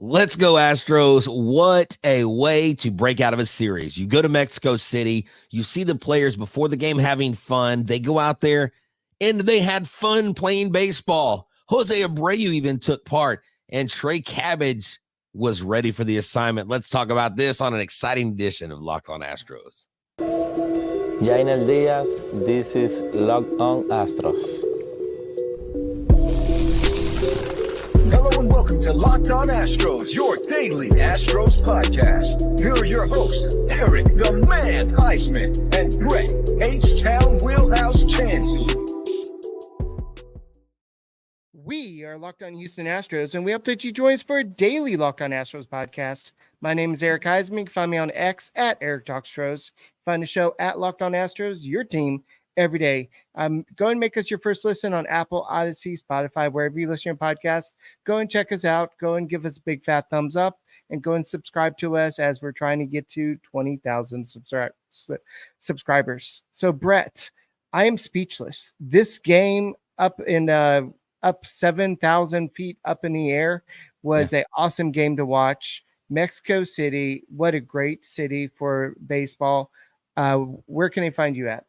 Let's go, Astros. What a way to break out of a series. You go to Mexico City, you see the players before the game having fun. They go out there and they had fun playing baseball. Jose Abreu even took part, and Trey Cabbage was ready for the assignment. Let's talk about this on an exciting edition of Locked On Astros. Jainer Diaz, this is Locked On Astros. Hello and welcome to Locked On Astros, your daily Astros podcast. Here are your hosts, Eric the Man Huysman and Brett Htown Wheelhouse Chancey. We are Locked On Houston Astros, and we hope that you join us for a daily Locked On Astros podcast. My name is Eric Huysman. You can find me on X at Eric Talkstros. Find the show at Locked On Astros, your team every day. Go and make us your first listen on Apple, Odyssey, Spotify, wherever you listen to your podcast. Go and check us out. Go and give us a big fat thumbs up, and go and subscribe to us as we're trying to get to 20,000 subscribers. So, Brett, I am speechless. This game up 7,000 feet up in the air was an awesome game to watch. Mexico City, what a great city for baseball. Where can they find you at?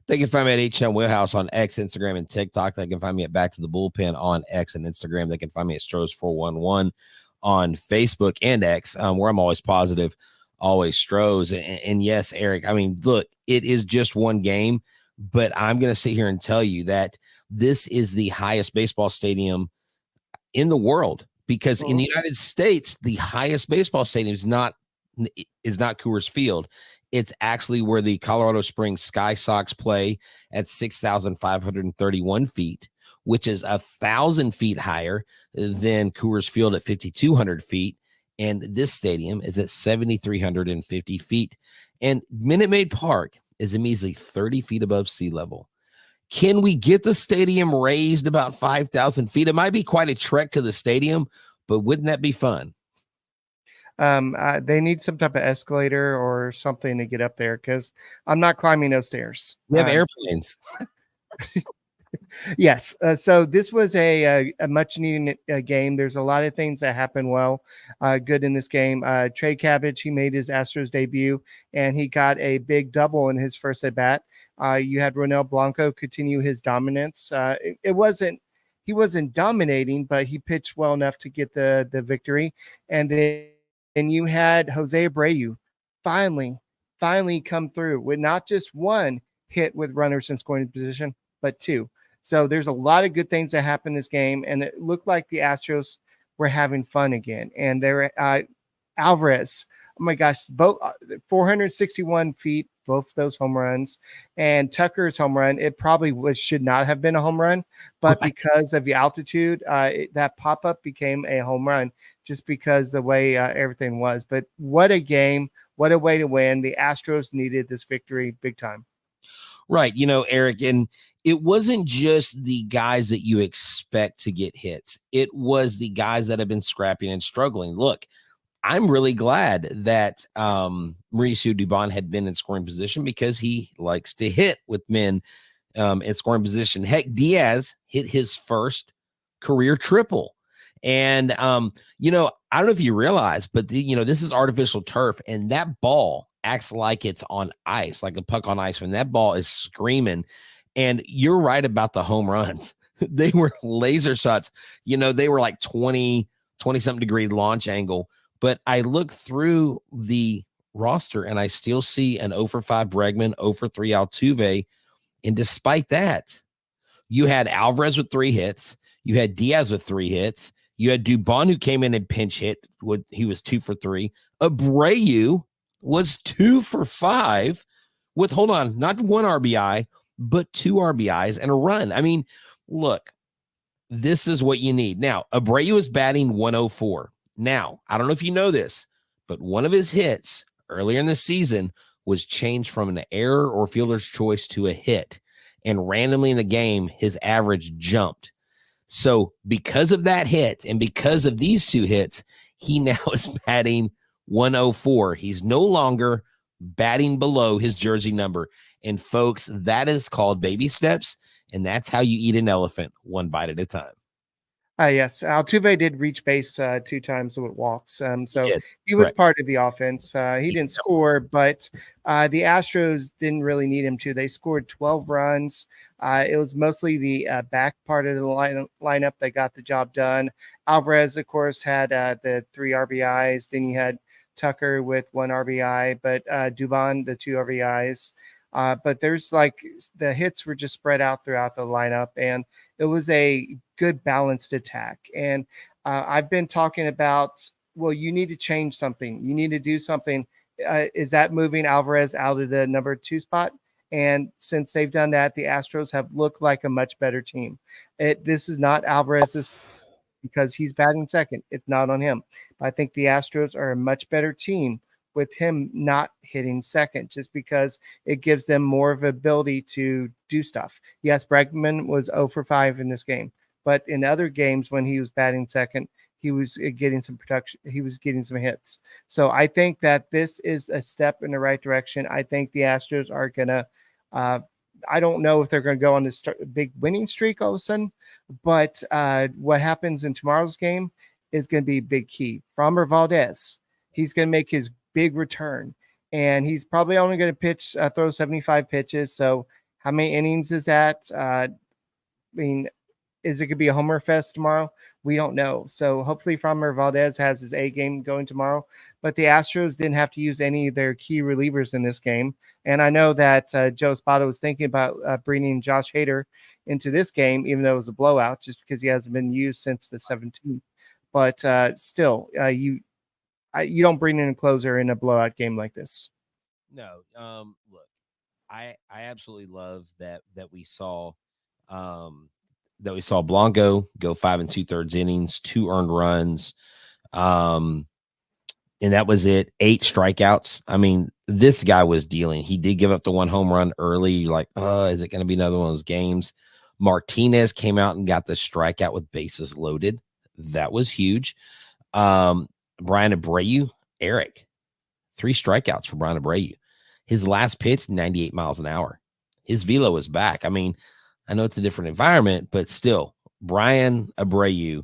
They can find me at Htown Wheelhouse on X, Instagram, and TikTok. They can find me at Back to the Bullpen on X and Instagram. They can find me at Stros411 on Facebook and X, where I'm always positive, always Stros. And yes, Eric, I mean, look, it is just one game, but I'm going to sit here and tell you that this is the highest baseball stadium in the world, because in the United States, the highest baseball stadium is not Coors Field. It's actually where the Colorado Springs Sky Sox play at 6,531 feet, which is 1,000 feet higher than Coors Field at 5,200 feet. And this stadium is at 7,350 feet. And Minute Maid Park is a measly 30 feet above sea level. Can we get the stadium raised about 5,000 feet? It might be quite a trek to the stadium, but wouldn't that be fun? They need some type of escalator or something to get up there, because I'm not climbing those stairs. We have airplanes. Yes. So this was a much needed game. There's a lot of things that happened good in this game. Trey Cabbage, he made his Astros debut, and he got a big double in his first at bat. You had Ronel Blanco continue his dominance. He wasn't dominating, but he pitched well enough to get the victory. And then you had Jose Abreu finally come through with not just one hit with runners in scoring position, but two. So there's a lot of good things that happened in this game, and it looked like the Astros were having fun again. And they're Alvarez, oh my gosh, both 461 feet, both those home runs, and Tucker's home run. It probably should not have been a home run, but because of the altitude, that pop-up became a home run just because the way everything was. But what a game, what a way to win. The Astros needed this victory big time. Right. You know, Eric, and it wasn't just the guys that you expect to get hits. It was the guys that have been scrapping and struggling. Look, I'm really glad that Mauricio Dubon had been in scoring position, because he likes to hit with men in scoring position. Heck, Diaz hit his first career triple. And, you know, I don't know if you realize, but, this is artificial turf, and that ball acts like it's on ice, like a puck on ice, when that ball is screaming. And you're right about the home runs. They were laser shots. They were like 20-something degree launch angle. But I look through the roster and I still see an 0-for-5 Bregman, 0-for-3 Altuve. And despite that, you had Alvarez with 3 hits. You had Diaz with 3 hits. You had Dubon, who came in and pinch hit. He was 2-for-3. Abreu was 2-for-5 with, not 1 RBI, but 2 RBIs and a run. I mean, look, this is what you need. Now, Abreu is batting 104. Now, I don't know if you know this, but one of his hits earlier in the season was changed from an error or fielder's choice to a hit. And randomly in the game, his average jumped. So because of that hit and because of these 2 hits, he now is batting 104. He's no longer batting below his jersey number. And folks, that is called baby steps. And that's how you eat an elephant, one bite at a time. Yes, Altuve did reach base 2 times with walks. So did. he was Correct. part of the offense. He didn't score, but the Astros didn't really need him to. They scored 12 runs. It was mostly the back part of the lineup that got the job done. Alvarez, of course, had the 3 RBIs. Then you had Tucker with 1 RBI, but Dubon, the 2 RBIs. But there's like the hits were just spread out throughout the lineup, and it was a good balanced attack. And I've been talking about, well, you need to change something. You need to do something. Is that moving Alvarez out of the number 2 spot? And since they've done that, the Astros have looked like a much better team. This is not Alvarez's because he's batting second. It's not on him. I think the Astros are a much better team with him not hitting second, just because it gives them more of ability to do stuff. Yes, Bregman was 0 for 5 in this game, but in other games when he was batting second, he was getting some production. He was getting some hits. So I think that this is a step in the right direction. I think the Astros are going to, I don't know if they're going to go on this big winning streak all of a sudden, but what happens in tomorrow's game is going to be big key. Framber Valdez, he's going to make his big return, and he's probably only going to throw 75 pitches. So how many innings is that? I mean, is it going to be a homer fest tomorrow? We don't know. So hopefully Framber Valdez has his A game going tomorrow, but the Astros didn't have to use any of their key relievers in this game. And I know that Joe Espada was thinking about bringing Josh Hader into this game, even though it was a blowout, just because he hasn't been used since the 17th. But still, you don't bring in a closer in a blowout game like this. No. Look, I absolutely love that we saw Blanco go 5 2/3 innings, 2 earned runs. And that was it. 8 strikeouts. I mean, this guy was dealing. He did give up the 1 home run early. You're like, is it going to be another one of those games? Martinez came out and got the strikeout with bases loaded. That was huge. Brian Abreu, Eric, 3 strikeouts for Brian Abreu. His last pitch, 98 miles an hour. His velo is back. I mean, I know it's a different environment, but still, Brian Abreu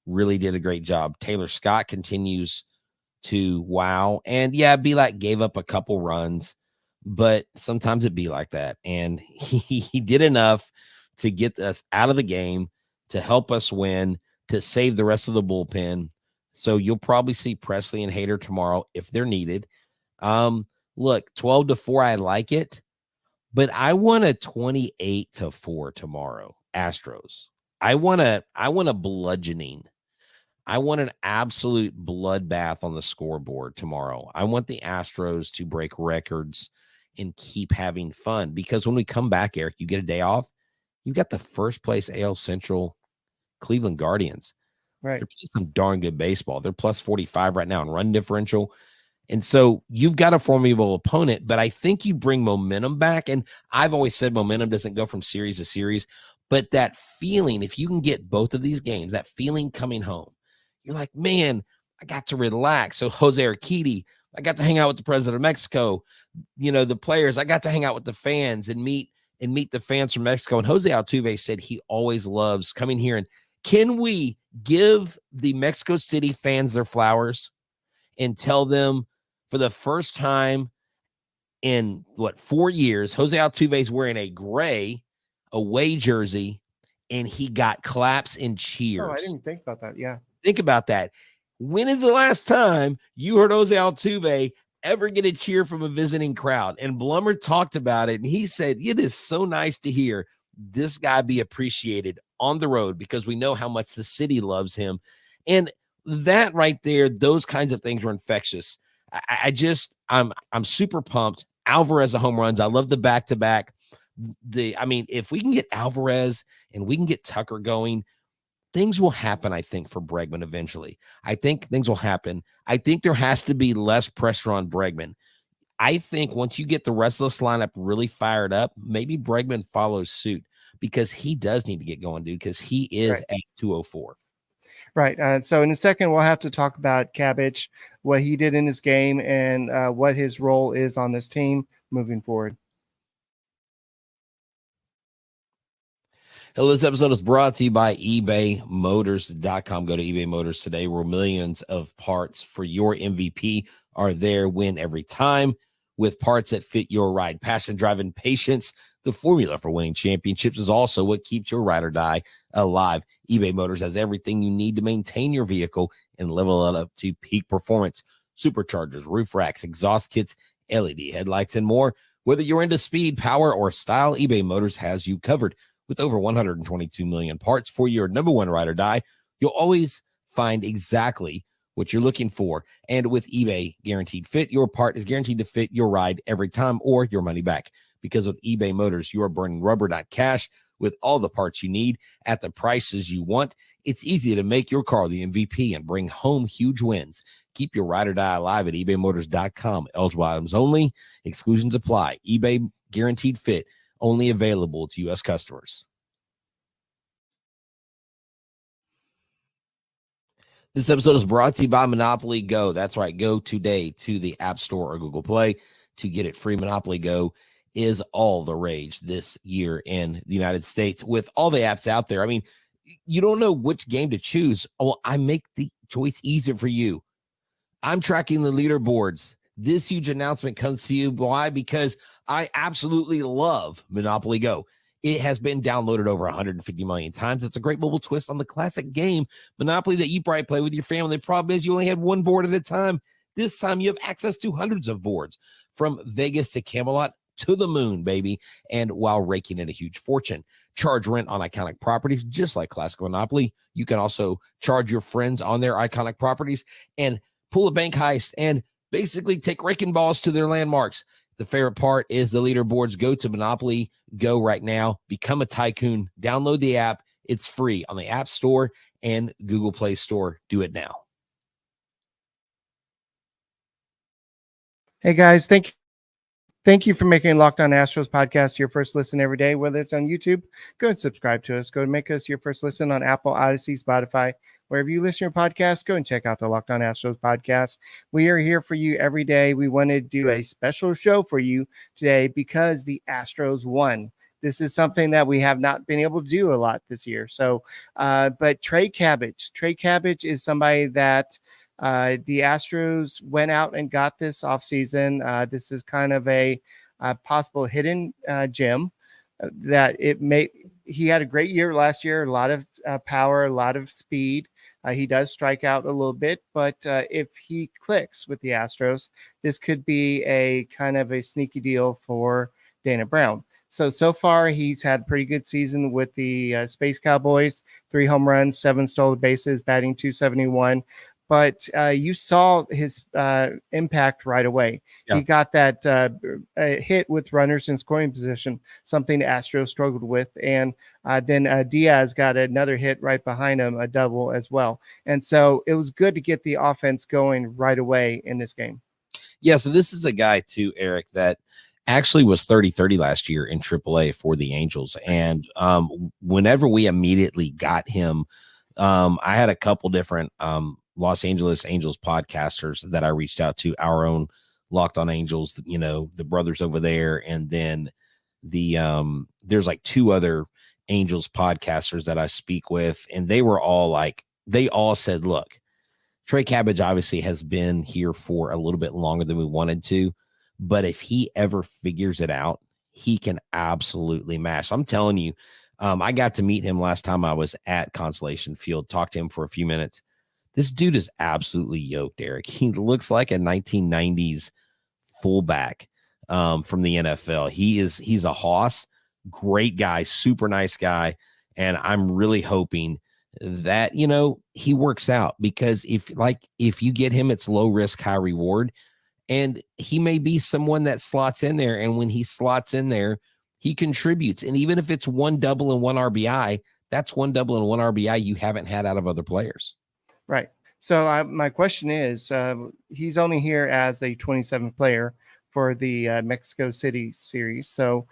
really did a great job. Taylor Scott continues to wow. And yeah, Belak gave up a couple runs, but sometimes it be like that. And he did enough to get us out of the game, to help us win, to save the rest of the bullpen. So you'll probably see Presley and Hader tomorrow if they're needed. Look, 12-4, I like it, but I want a 28-4 tomorrow. Astros. I want a bludgeoning. I want an absolute bloodbath on the scoreboard tomorrow. I want the Astros to break records and keep having fun, because when we come back, Eric, you get a day off. You've got the first place AL Central Cleveland Guardians. Right. They're playing some darn good baseball. They're plus 45 right now in run differential. And so you've got a formidable opponent, but I think you bring momentum back. And I've always said momentum doesn't go from series to series, but that feeling, if you can get both of these games, that feeling coming home, you're like, man, I got to relax. So Jose Urquidy, I got to hang out with the president of Mexico. You know, the players, I got to hang out with the fans and meet the fans from Mexico. And Jose Altuve said he always loves coming here. And can we give the Mexico City fans their flowers and tell them, for the first time in 4 years, Jose Altuve is wearing a gray away jersey and he got claps and cheers. Oh, I didn't think about that. Yeah. Think about that. When is the last time you heard Jose Altuve ever get a cheer from a visiting crowd? And Blummer talked about it, and he said, it is so nice to hear this guy be appreciated on the road, because we know how much the city loves him. And that right there, those kinds of things were infectious. I'm super pumped. Alvarez a home runs. I love the back-to-back. If we can get Alvarez and we can get Tucker going, things will happen, I think, for Bregman eventually. I think things will happen. I think there has to be less pressure on Bregman. I think once you get the rest of this lineup really fired up, maybe Bregman follows suit, because he does need to get going, dude, because he is right at 204. Right. So in a second, we'll have to talk about Cabbage, what he did in this game, and what his role is on this team moving forward. Hello, this episode is brought to you by ebaymotors.com. Go to eBay Motors today, where millions of parts for your MVP are there. Win every time with parts that fit your ride. Passion, drive, and patience. The formula for winning championships is also what keeps your ride or die alive. eBay Motors has everything you need to maintain your vehicle and level it up to peak performance. Superchargers, roof racks, exhaust kits, LED headlights, and more. Whether you're into speed, power, or style, eBay Motors has you covered. With over 122 million parts for your number one ride or die, you'll always find exactly what you're looking for. And with eBay Guaranteed Fit, your part is guaranteed to fit your ride every time or your money back. Because with eBay Motors, you are burning rubber, not cash, with all the parts you need at the prices you want. It's easy to make your car the MVP and bring home huge wins. Keep your ride or die alive at ebaymotors.com. Eligible items only. Exclusions apply. eBay Guaranteed Fit. Only available to U.S. customers. This episode is brought to you by Monopoly Go. That's right. Go today to the App Store or Google Play to get it free. Monopoly Go is all the rage this year in the United States with all the apps out there. I mean, you don't know which game to choose. Well, I make the choice easier for you. I'm tracking the leaderboards. This huge announcement comes to you. Why? Because I absolutely love Monopoly Go. It has been downloaded over 150 million times. It's a great mobile twist on the classic game Monopoly that you probably play with your family. The problem is you only had one board at a time. This time you have access to hundreds of boards, from Vegas to Camelot to the moon, baby, and while raking in a huge fortune. Charge rent on iconic properties, just like classic Monopoly. You can also charge your friends on their iconic properties and pull a bank heist and basically take wrecking balls to their landmarks. The favorite part is the leaderboards. Go to Monopoly Go right now. Become a tycoon. Download the app. It's free on the App Store and Google Play Store. Do it now. Hey guys, thank you for making Locked On Astros podcast your first listen every day. Whether it's on YouTube, go and subscribe to us. Go and make us your first listen on Apple, Odyssey, Spotify. Wherever you listen to your podcast, go and check out the Locked On Astros podcast. We are here for you every day. We want to do a special show for you today because the Astros won. This is something that we have not been able to do a lot this year. So, but Trey Cabbage is somebody that the Astros went out and got this offseason. This is kind of a possible hidden gem that he had a great year last year, a lot of power, a lot of speed. He does strike out a little bit, but if he clicks with the Astros, this could be a kind of a sneaky deal for Dana Brown. So far, he's had a pretty good season with the Space Cowboys, 3 home runs, 7 stolen bases, batting .271. But you saw his impact right away. Yeah. He got that hit with runners in scoring position, something the Astros struggled with. And then Diaz got another hit right behind him, a double as well. And so it was good to get the offense going right away in this game. Yeah, so this is a guy too, Eric, that actually was 30-30 last year in AAA for the Angels. And whenever we immediately got him, I had a couple different Los Angeles Angels podcasters that I reached out to, our own Locked On Angels, the brothers over there. And then there's like 2 other Angels podcasters that I speak with. And they all said, look, Trey Cabbage obviously has been here for a little bit longer than we wanted to, but if he ever figures it out, he can absolutely mash. I'm telling you, I got to meet him last time I was at Constellation Field, talked to him for a few minutes. This dude is absolutely yoked, Eric. He looks like a 1990s fullback from the NFL. He's a hoss, great guy, super nice guy. And I'm really hoping that, he works out, because if you get him, it's low risk, high reward. And he may be someone that slots in there. And when he slots in there, he contributes. And even if it's 1 double and 1 RBI, that's 1 double and 1 RBI you haven't had out of other players. Right. So my question is, he's only here as the 27th player for the Mexico City series. So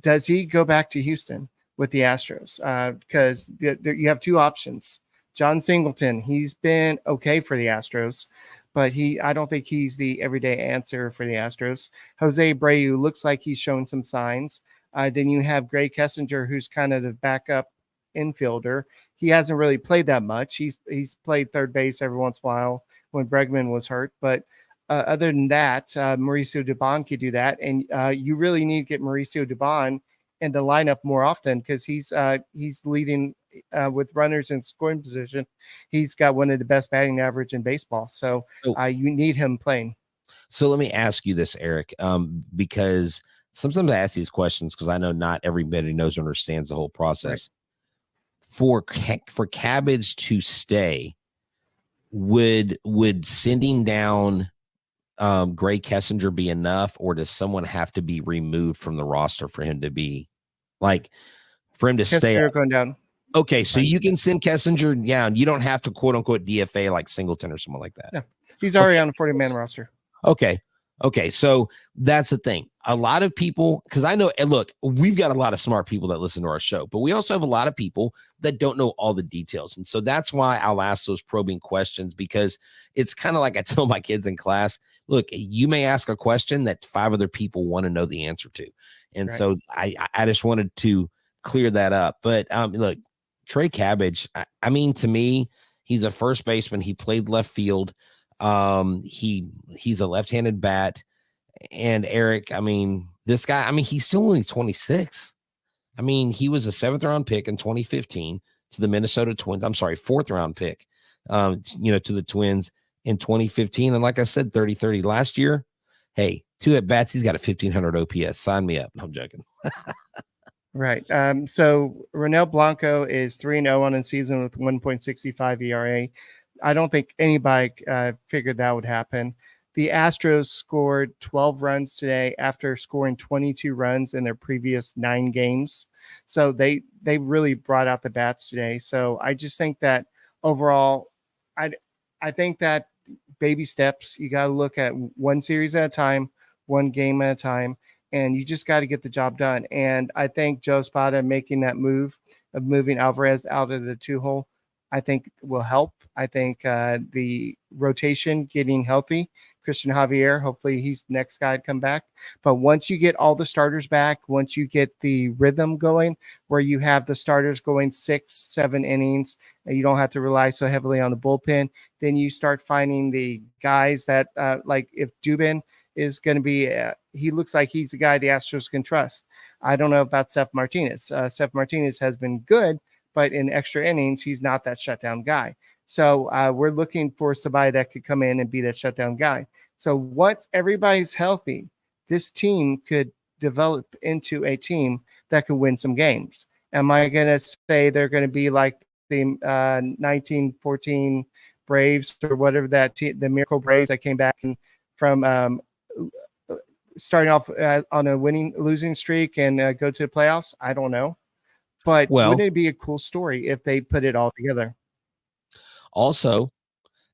does he go back to Houston with the Astros? Because you have 2 options. John Singleton, he's been okay for the Astros, but I don't think he's the everyday answer for the Astros. Jose Abreu looks like he's shown some signs. Then you have Gray Kessinger, who's kind of the backup infielder. He hasn't really played that much. He's played third base every once in a while when Bregman was hurt. But other than that, Mauricio Dubon could do that. And you really need to get Mauricio Dubon in the lineup more often because he's leading with runners in scoring position. He's got one of the best batting average in baseball. So you need him playing. So let me ask you this, Eric, because sometimes I ask these questions because I know not everybody knows or understands the whole process. Right. For Cabbage to stay, would sending down Gray Kessinger be enough, or does someone have to be removed from the roster for him to be for him to stay going down? Okay, so you can send Kessinger down. You don't have to quote unquote DFA like Singleton or someone like that. No, he's already on the 40-man roster. Okay. So that's the thing. A lot of people, because I know, and look, we've got a lot of smart people that listen to our show, but we also have a lot of people that don't know all the details. And so that's why I'll ask those probing questions, because it's kind of like I tell my kids in class, look, you may ask a question that 5 other people want to know the answer to. And so I just wanted to clear that up. But look, Trey Cabbage, I mean, to me, he's a first baseman. He played left field. He's a left-handed bat. And Eric, I mean, this guy, I mean, he's still only 26. I mean, he was a 7th round pick in 2015 to the Minnesota Twins. I'm sorry, 4th round pick, to the Twins in 2015. And like I said, 30-30 last year. Hey, 2 at bats. He's got a 1,500 OPS. Sign me up. No, I'm joking. Right. So Ronel Blanco is 3-0 on the season with 1.65 ERA. I don't think anybody figured that would happen. The Astros scored 12 runs today after scoring 22 runs in their previous 9 games. So they really brought out the bats today. So I just think that overall, I think that baby steps, you got to look at one series at a time, one game at a time, and you just got to get the job done. And I think Joe Espada making that move of moving Alvarez out of the 2-hole, I think will help. I think the rotation getting healthy, Christian Javier, hopefully he's the next guy to come back. But once you get all the starters back, once you get the rhythm going where you have the starters going 6-7 innings, and you don't have to rely so heavily on the bullpen, then you start finding the guys that like if Dubin is going to be, he looks like he's a guy the Astros can trust. I don't know about Seth Martinez. Seth Martinez has been good, but in extra innings, he's not that shutdown guy. So we're looking for somebody that could come in and be that shutdown guy. So once everybody's healthy, this team could develop into a team that could win some games. Am I going to say they're going to be like the 1914 Braves or whatever that the Miracle Braves that came back from starting off on a losing streak and go to the playoffs? I don't know. But wouldn't it be a cool story if they put it all together? Also,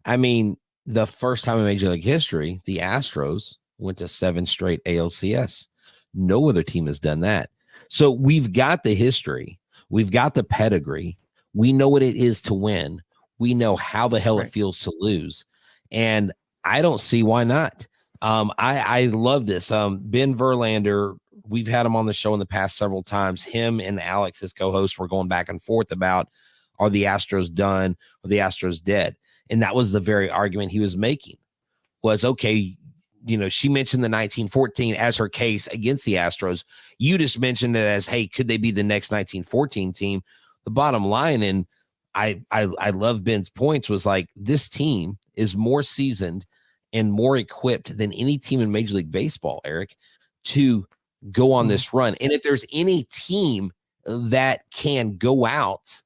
I mean, the first time in Major League history, the Astros went to 7 straight ALCS. No other team has done that. So we've got the history. We've got the pedigree. We know what it is to win. We know how the hell it feels to lose. And I don't see why not. I love this. Ben Verlander, we've had him on the show in the past several times. Him and Alex, his co-host, were going back and forth about, are the Astros done or the Astros dead? And that was the very argument he was making was, okay, she mentioned the 1914 as her case against the Astros. You just mentioned it as, hey, could they be the next 1914 team? The bottom line, and I love Ben's points, was like, this team is more seasoned and more equipped than any team in Major League Baseball, Eric, to go on this run. And if there's any team that can go out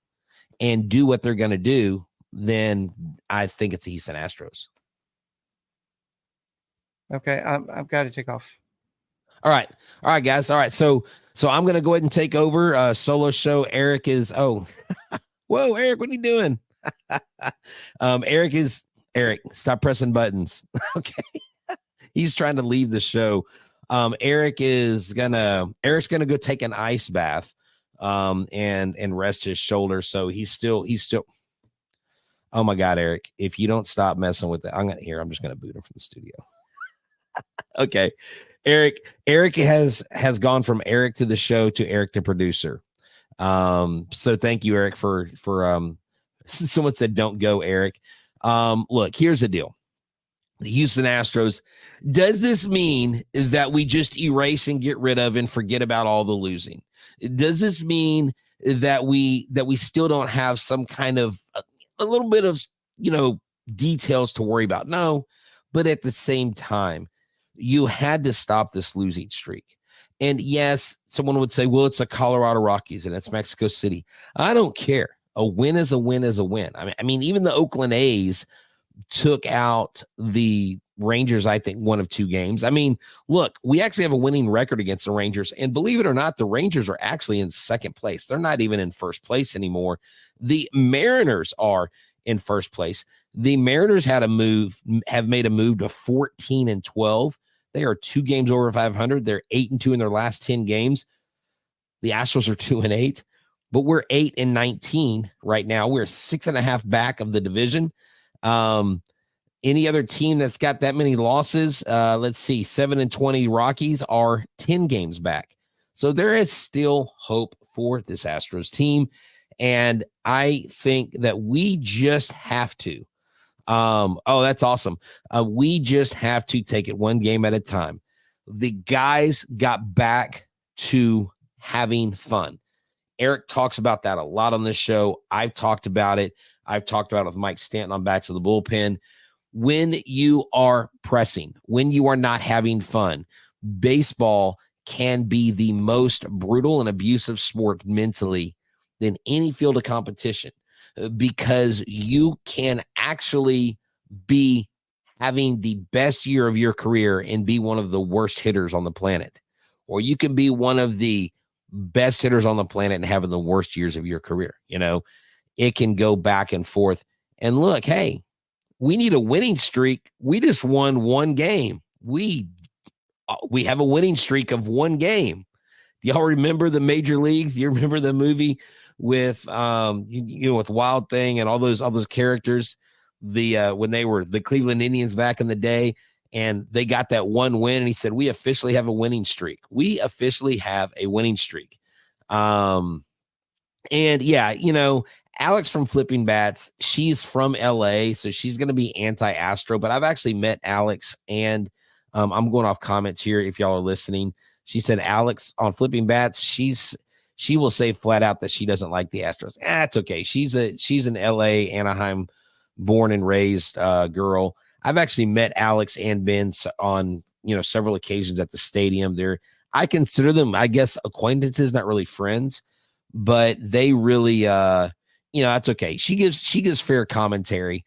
and do what they're going to do, then I think it's the Houston Astros. Okay, I've got to take off. All right, guys. All right, so I'm going to go ahead and take over solo show. Eric is whoa, Eric, what are you doing? Eric, stop pressing buttons. Okay, he's trying to leave the show. Eric's gonna go take an ice bath. And rest his shoulder. So he's still, oh my God, Eric, if you don't stop messing with it, I'm just going to boot him from the studio. Okay. Eric has gone from Eric to the show to Eric the producer. So thank you, Eric, for someone said don't go, Eric. Look, here's the deal. The Houston Astros, does this mean that we just erase and get rid of and forget about all the losing? Does this mean that we still don't have some kind of a little bit of, details to worry about? No, but at the same time, you had to stop this losing streak. And yes, someone would say, well, it's a Colorado Rockies and it's Mexico City. I don't care. A win is a win is a win. I mean, even the Oakland A's took out the Rangers, I think, one of two games. I mean, look, we actually have a winning record against the Rangers. And believe it or not, the Rangers are actually in second place. They're not even in first place anymore. The Mariners are in first place. The Mariners have made a move to 14-12. They are 2 games over 500. They're 8-2 in their last 10 games. The Astros are 2-8, but we're 8-19 right now. We're 6.5 back of the division. Any other team that's got that many losses, let's see, 7-20 Rockies are 10 games back. So there is still hope for this Astros team. And I think that we just have to, that's awesome. We just have to take it one game at a time. The guys got back to having fun. Eric talks about that a lot on this show. I've talked about it. I've talked about it with Mike Stanton on Back to the Bullpen. When you are pressing, when you are not having fun, baseball can be the most brutal and abusive sport mentally than any field of competition, because you can actually be having the best year of your career and be one of the worst hitters on the planet, or you can be one of the best hitters on the planet and having the worst years of your career. It can go back and forth. And look, hey, we need a winning streak. We just won one game. We have a winning streak of one game. Do y'all remember the major leagues? Do you remember the movie with with Wild Thing and all those characters? When they were the Cleveland Indians back in the day, and they got that one win, and he said, we officially have a winning streak. We officially have a winning streak. And yeah, Alex from Flipping Bats, she's from LA, so she's going to be anti-Astro, but I've actually met Alex, and I'm going off comments here if y'all are listening. She said Alex on Flipping Bats, she will say flat out that she doesn't like the Astros. That's okay. She's an LA, Anaheim born and raised girl. I've actually met Alex and Ben on, several occasions at the stadium. I consider them, I guess, acquaintances, not really friends, but they really, that's okay. She gives fair commentary,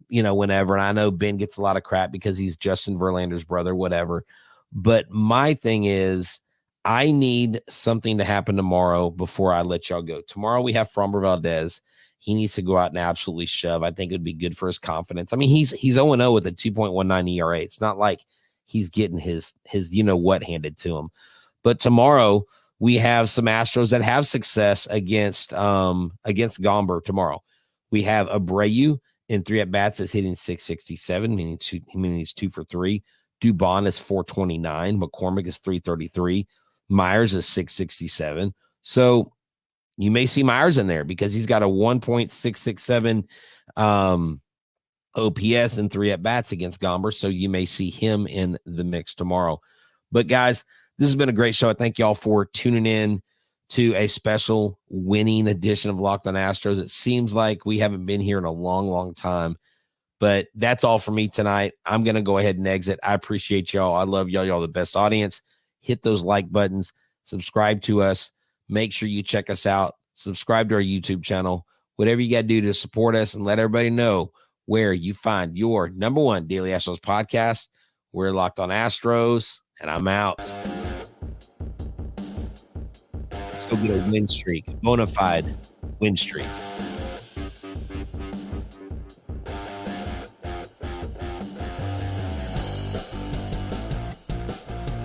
whenever. And I know Ben gets a lot of crap because he's Justin Verlander's brother, whatever. But my thing is, I need something to happen tomorrow before I let y'all go. Tomorrow we have Framber Valdez. He needs to go out and absolutely shove. I think it would be good for his confidence. I mean, he's 0-0 with a 2.19 ERA. It's not like he's getting his what handed to him. But tomorrow we have some Astros that have success against Gomber tomorrow. We have Abreu in 3 at-bats is hitting .667, meaning he's 2 for 3. Dubon is .429. McCormick is .333. Myers is .667. So you may see Myers in there because he's got a 1.667 OPS and 3 at-bats against Gomber. So you may see him in the mix tomorrow. But guys, this has been a great show. I thank y'all for tuning in to a special winning edition of Locked on Astros. It seems like we haven't been here in a long, long time. But that's all for me tonight. I'm going to go ahead and exit. I appreciate y'all. I love y'all. Y'all the best audience. Hit those like buttons. Subscribe to us. Make sure you check us out. Subscribe to our YouTube channel. Whatever you got to do to support us and let everybody know where you find your number one Daily Astros podcast. We're Locked on Astros, and I'm out. Let's go get a win streak. Bona fide win streak.